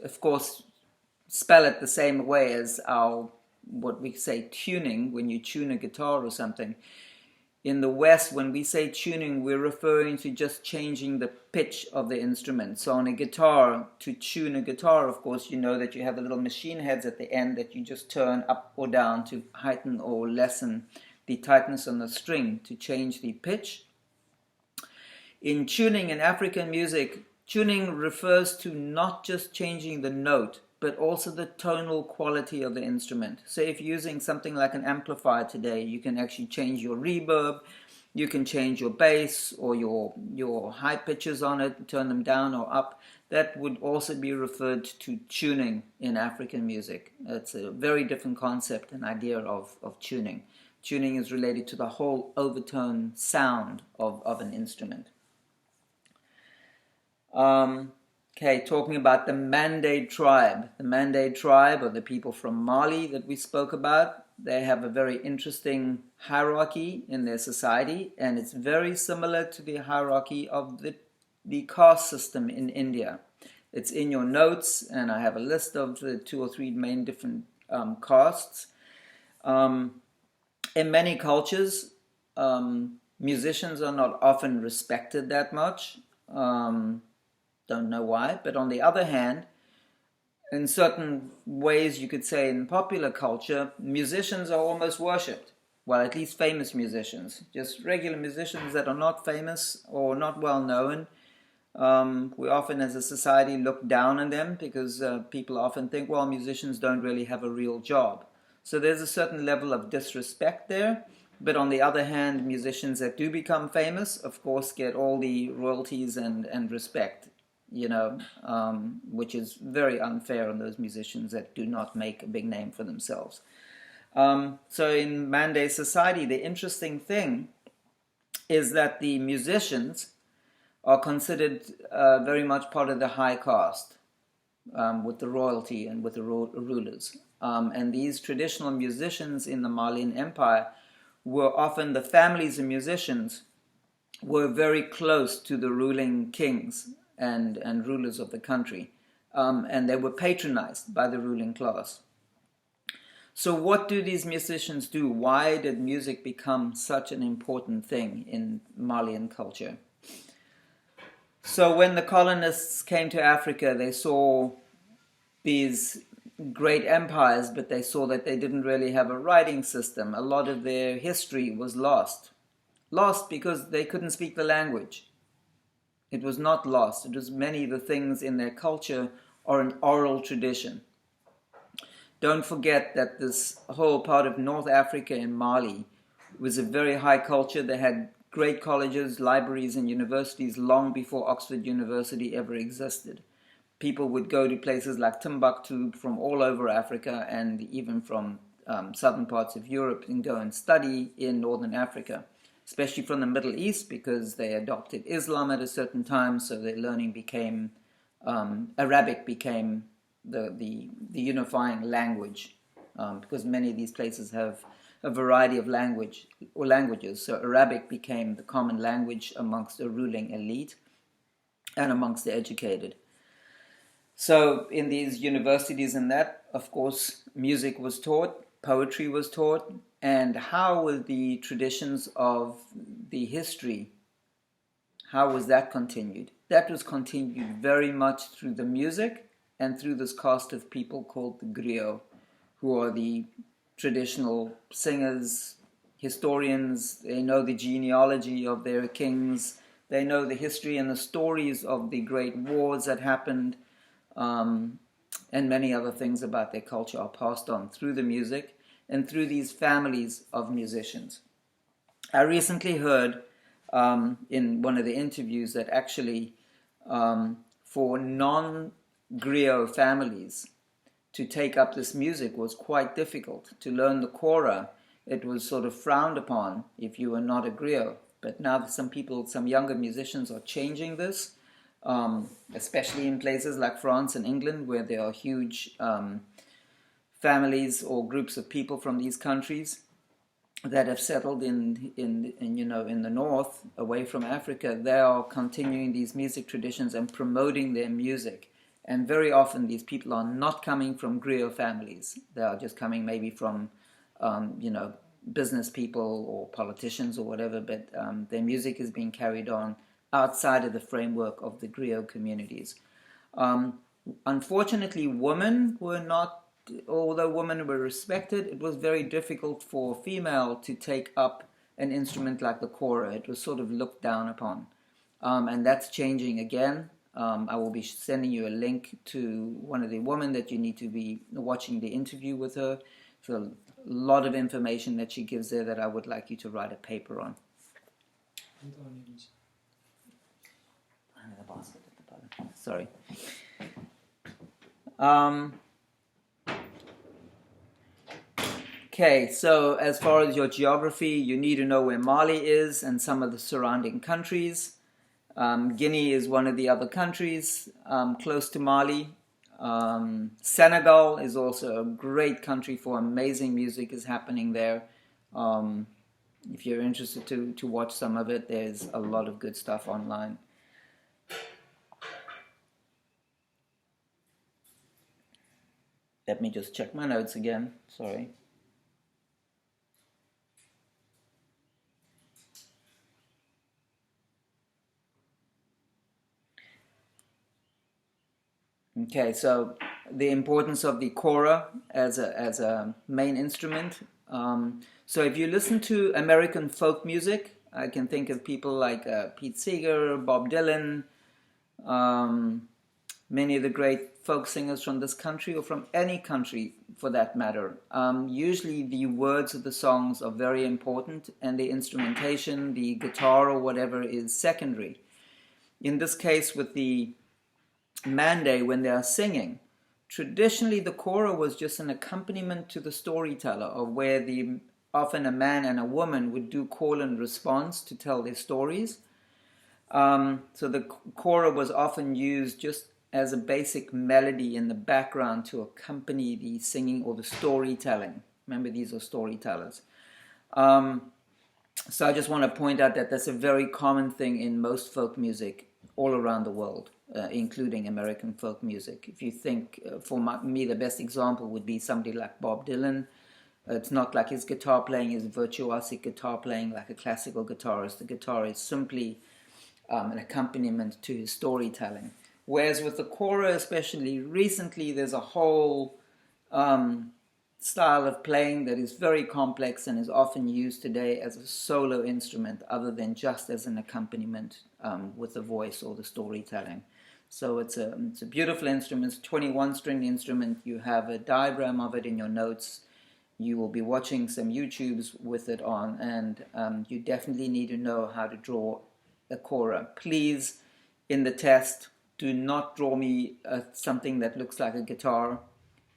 of course, spell it the same way as our, what we say, tuning, when you tune a guitar or something. In the West, when we say tuning, we're referring to just changing the pitch of the instrument. So on a guitar, to tune a guitar, of course, you know that you have the little machine heads at the end that you just turn up or down to heighten or lessen the tightness on the string to change the pitch. In tuning in African music, tuning refers to not just changing the note, but also the tonal quality of the instrument. So if you're using something like an amplifier today, you can actually change your reverb, you can change your bass or your high pitches on it, turn them down or up. That would also be referred to tuning in African music. It's a very different concept and idea of tuning. Tuning is related to the whole overtone sound of an instrument. Okay, talking about the Mande tribe. The Mande tribe, or the people from Mali that we spoke about, they have a very interesting hierarchy in their society, and it's very similar to the hierarchy of the caste system in India. It's in your notes, and I have a list of the 2 or 3 main different castes. In many cultures, musicians are not often respected that much. Don't know why, but on the other hand, in certain ways you could say in popular culture, musicians are almost worshipped. Well, at least famous musicians. Just regular musicians that are not famous or not well known, we often as a society look down on them because people often think, well, musicians don't really have a real job. So there's a certain level of disrespect there. But on the other hand, musicians that do become famous, of course, get all the royalties and respect, which is very unfair on those musicians that do not make a big name for themselves. So in Mande society, the interesting thing is that the musicians are considered very much part of the high caste, with the royalty and with the rulers. And these traditional musicians in the Malian Empire were often, the families of musicians were very close to the ruling kings and rulers of the country, and they were patronized by the ruling class. So what do these musicians do? Why did music become such an important thing in Malian culture? So when the colonists came to Africa, they saw these great empires, but they saw that they didn't really have a writing system. A lot of their history was lost. Lost because they couldn't speak the language. It was not lost. It was many of the things in their culture are an oral tradition. Don't forget that this whole part of North Africa in Mali was a very high culture. They had great colleges, libraries, and universities long before Oxford University ever existed. People would go to places like Timbuktu from all over Africa and even from southern parts of Europe and go and study in northern Africa, especially from the Middle East, because they adopted Islam at a certain time, so their learning became, Arabic became the unifying language, because many of these places have a variety of languages. So Arabic became the common language amongst the ruling elite and amongst the educated. So in these universities and that, of course, music was taught, poetry was taught, and how were the traditions of the history, how was that continued? That was continued very much through the music and through this caste of people called the griot, who are the traditional singers, historians. They know the genealogy of their kings. They know the history and the stories of the great wars that happened, and many other things about their culture are passed on through the music and through these families of musicians. I recently heard in one of the interviews that actually for non-griot families to take up this music was quite difficult. To learn the kora, it was sort of frowned upon if you were not a griot. But now that some younger musicians are changing this, especially in places like France and England, where there are huge families or groups of people from these countries that have settled in the north, away from Africa. They are continuing these music traditions and promoting their music And very often these people are not coming from griot families. They are just coming maybe from, business people or politicians or whatever, but their music is being carried on outside of the framework of the griot communities. Unfortunately, women were not, although women were respected, it was very difficult for female to take up an instrument like the kora. It was sort of looked down upon. And that's changing again. I will be sending you a link to one of the women that you need to be watching the interview with her. So a lot of information that she gives there that I would like you to write a paper on. Under the basket at the bottom. Sorry. Okay, so as far as your geography, you need to know where Mali is and some of the surrounding countries. Guinea is one of the other countries close to Mali. Senegal is also a great country for amazing music is happening there. If you're interested to watch some of it, there's a lot of good stuff online. Let me just check my notes again. Sorry. Okay, so the importance of the kora as a main instrument. So if you listen to American folk music, I can think of people like Pete Seeger, Bob Dylan, many of the great folk singers from this country or from any country for that matter. Usually the words of the songs are very important and the instrumentation, the guitar or whatever is secondary. In this case with the Mande, when they are singing, traditionally the kora was just an accompaniment to the storyteller, of where often a man and a woman would do call and response to tell their stories. So the kora was often used just as a basic melody in the background to accompany the singing or the storytelling. Remember, these are storytellers. So I just want to point out that that's a very common thing in most folk music all around the world. Including American folk music. If you think, for me, the best example would be somebody like Bob Dylan. It's not like his guitar playing is virtuosic guitar playing like a classical guitarist. The guitar is simply an accompaniment to his storytelling. Whereas with the kora, especially recently, there's a whole style of playing that is very complex and is often used today as a solo instrument other than just as an accompaniment with the voice or the storytelling. So it's a beautiful instrument. It's a 21-string instrument. You have a diagram of it in your notes. You will be watching some YouTubes with it on, and you definitely need to know how to draw a kora. Please, in the test, do not draw me something that looks like a guitar.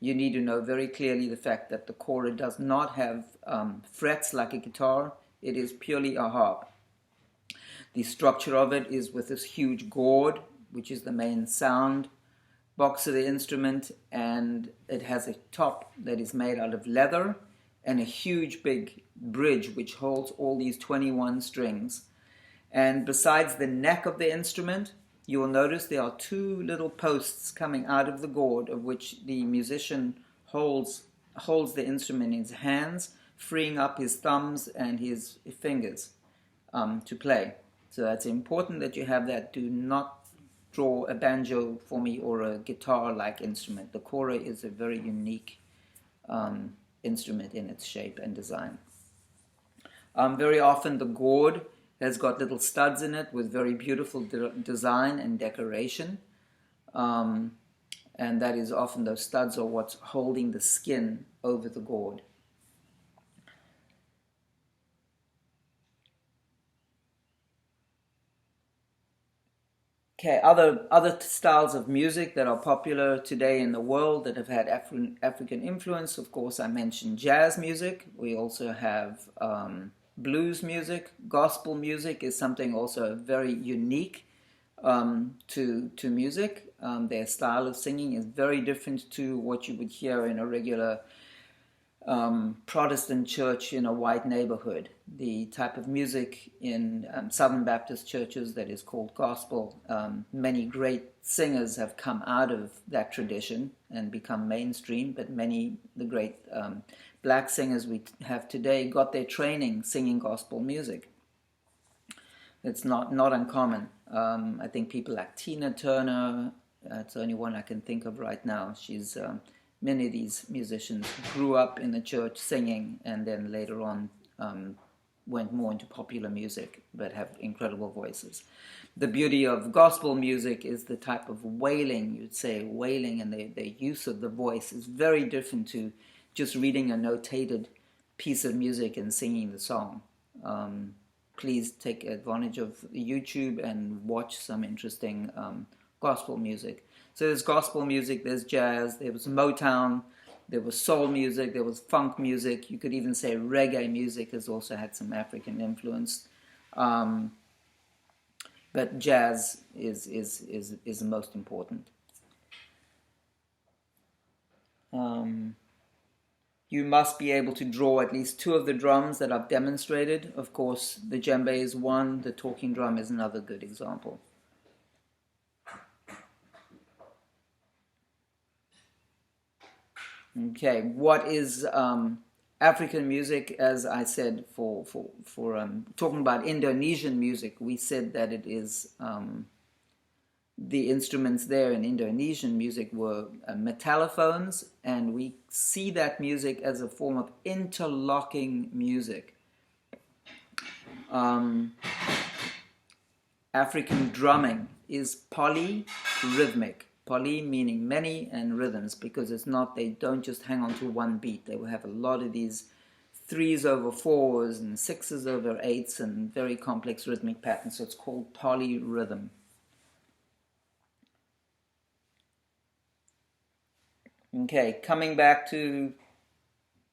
You need to know very clearly the fact that the kora does not have frets like a guitar. It is purely a harp. The structure of it is with this huge gourd, which is the main sound box of the instrument, and it has a top that is made out of leather and a huge big bridge which holds all these 21 strings. And besides the neck of the instrument, you will notice there are two little posts coming out of the gourd, of which the musician holds the instrument in his hands, freeing up his thumbs and his fingers to play. So that's important that you have that. Do not draw a banjo for me or a guitar-like instrument. The kora is a very unique instrument in its shape and design. Very often the gourd has got little studs in it with very beautiful design and decoration. And that is often, those studs are what's holding the skin over the gourd. Okay, other styles of music that are popular today in the world that have had African influence, of course, I mentioned jazz music. We also have blues music. Gospel music is something also very unique to music. Their style of singing is very different to what you would hear in a regular Protestant church in a white neighborhood. The type of music in Southern Baptist churches that is called gospel. Many great singers have come out of that tradition and become mainstream, but the great black singers we have today got their training singing gospel music. It's not uncommon. I think people like Tina Turner, it's the only one I can think of right now. Many of these musicians grew up in the church singing and then later on went more into popular music, but have incredible voices. The beauty of gospel music is the type of wailing, you'd say wailing, and the use of the voice is very different to just reading a notated piece of music and singing the song. Please take advantage of YouTube and watch some interesting gospel music. So there's gospel music, there's jazz, there was Motown, there was soul music, there was funk music. You could even say reggae music has also had some African influence. But jazz is the most important. You must be able to draw at least 2 of the drums that I've demonstrated. Of course, the djembe is one, the talking drum is another good example. Okay, what is African music? As I said, for talking about Indonesian music, we said that it is the instruments there in Indonesian music were metallophones, and we see that music as a form of interlocking music. African drumming is polyrhythmic. Poly meaning many, and rhythms, because they don't just hang on to one beat. They will have a lot of these 3s over 4s and 6s over 8s and very complex rhythmic patterns. So it's called polyrhythm. Okay, coming back to